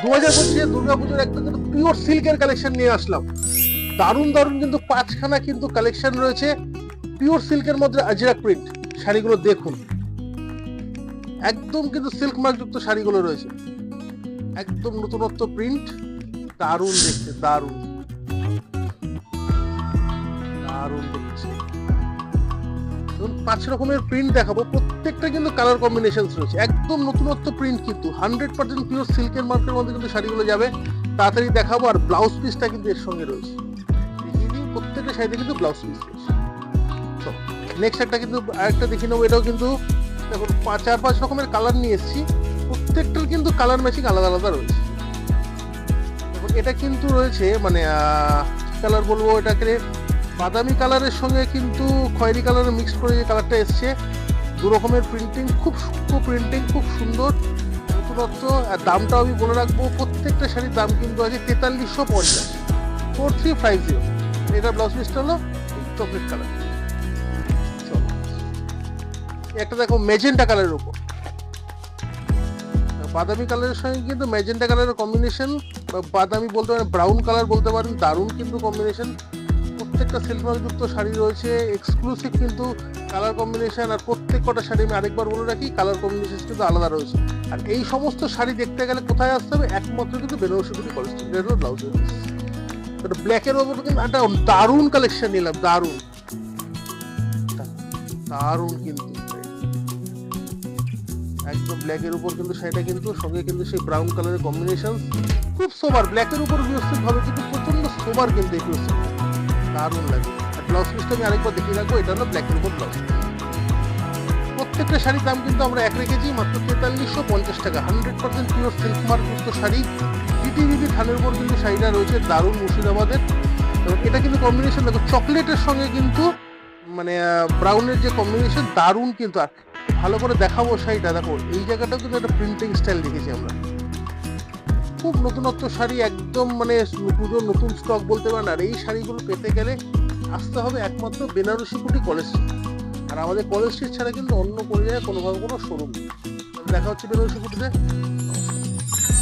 2025 দুর্গাপুজোর একটা কিন্তু পিওর সিল্কের কালেকশন নিয়ে আসলাম। দারুণ দারুণ কিন্তু 5খানা কিন্তু কালেকশন রয়েছে পিওর সিল্কের মধ্যে আজরাক প্রিন্ট। শাড়িগুলো দেখুন, একদম কিন্তু সিল্ক মার্কযুক্ত শাড়িগুলো রয়েছে, একদম নতুনত্ব প্রিন্ট, দারুণ দেখতে, দারুণ দারুণ দেখতে। 5 রকমের প্রিন্ট দেখাবো, প্রত্যেকটা কিন্তু কালার কম্বিনেশন রয়েছে, একদম নতুনত্ব প্রিন্ট, কিন্তু 100% পিওর সিল্কের মার্কের মধ্যে কিন্তু শাড়িগুলো যাবে। তাড়াতাড়ি দেখাবো। আর ব্লাউজ পিসটা কিন্তু এর সঙ্গে রয়েছে, প্রত্যেকটা শাড়িতে কিন্তু ব্লাউজ পিস রয়েছে। নেক্সট একটা কিন্তু আরেকটা দেখে নেবো। এটাও কিন্তু দেখুন 4-5 রকমের কালার নিয়ে এসেছি, প্রত্যেকটার কিন্তু কালার ম্যাচিং আলাদা আলাদা রয়েছে। দেখুন এটা কিন্তু রয়েছে মানে কালার বলবো, এটাকে বাদামি কালারের সঙ্গে কিন্তু খয়েরি কালারের মিক্স করে যে কালারটা এসছে, দু রকমের প্রিন্টিং, খুব সূক্ষ্ম প্রিন্টিং, খুব সুন্দর নতুনত্ব। আর দামটাও আমি বলে রাখবো, প্রত্যেকটা শাড়ির দাম কিন্তু আছে 4350, 4350। এটা ব্লাউজ পিসটা হলো চকলেট কালার। একটা দেখো মেজেন্টা কালারের উপর, বাদামি কালারের সঙ্গে কিন্তু মেজেন্টা কালারের কম্বিনেশন, বাদামি বলতে পারেন, ব্রাউন কালার বলতে পারেন, দারুণ কিন্তু কম্বিনেশন। প্রত্যেকটা সিলভার যুক্ত শাড়ি রয়েছে, এক্সক্লুসিভ কিন্তু কালার কম্বিনেশন। আর প্রত্যেক কটা শাড়ি আমি আরেকবার বলে রাখি, কালার কম্বিনেশন কিন্তু আলাদা রয়েছে। আর এই সমস্ত শাড়ি দেখতে গেলে কোথায় আসতে হবে? একমাত্র কিন্তু বেনারসি কলেজ স্ট্রিট ব্লাউজ। ব্ল্যাকের ওপর কিন্তু একটা দারুণ কালেকশন নিলাম, দারুণ দারুণ কিন্তু একদম ব্ল্যাকের উপর কিন্তু শাড়িটা, কিন্তু সঙ্গে কিন্তু সেই ব্রাউন কালারের কম্বিনেশন, খুব সোবার। ব্ল্যাকের উপর ব্যবস্থিত ভাবে কিন্তু প্রচন্ড সোবার কিন্তু এই ব্যবস্থিত, দারুণ লাগে। আর ব্লাউজ পিসটা আমি আরেকবার দেখিয়ে রাখবো, এটা হলো ব্ল্যাকের উপর ব্লাউজ। প্রত্যেকটা শাড়ির দাম কিন্তু আমরা এক রেখেছি মাত্র 4350 টাকা। 100% পিওর সিল্ক মার্কযুক্ত শাড়ি, বিটি থানের উপর কিন্তু শাড়িটা রয়েছে, দারুণ মুর্শিদাবাদের। এবং এটা কিন্তু কম্বিনেশন দেখো চকলেটের সঙ্গে কিন্তু মানে ব্রাউনের যে কম্বিনেশন, দারুণ কিন্তু। আর ভালো করে দেখাবো শাড়িটা, দেখো এই জায়গাটাও কিন্তু একটা প্রিন্টিং স্টাইল দেখেছি আমরা, খুব নতুনত্ব শাড়ি, একদম মানে পুজোর নতুন স্টক বলতে পারেন। আর এই শাড়িগুলো পেতে গেলে আসতে হবে একমাত্র বেনারসি কুটি কলেজ স্ট্রিট। আর আমাদের কলেজ স্ট্রিট ছাড়া কিন্তু অন্য কোনো জায়গায় কোনোভাবে কোনো শোরুম নেই। দেখা হচ্ছে বেনারসি কুটিতে।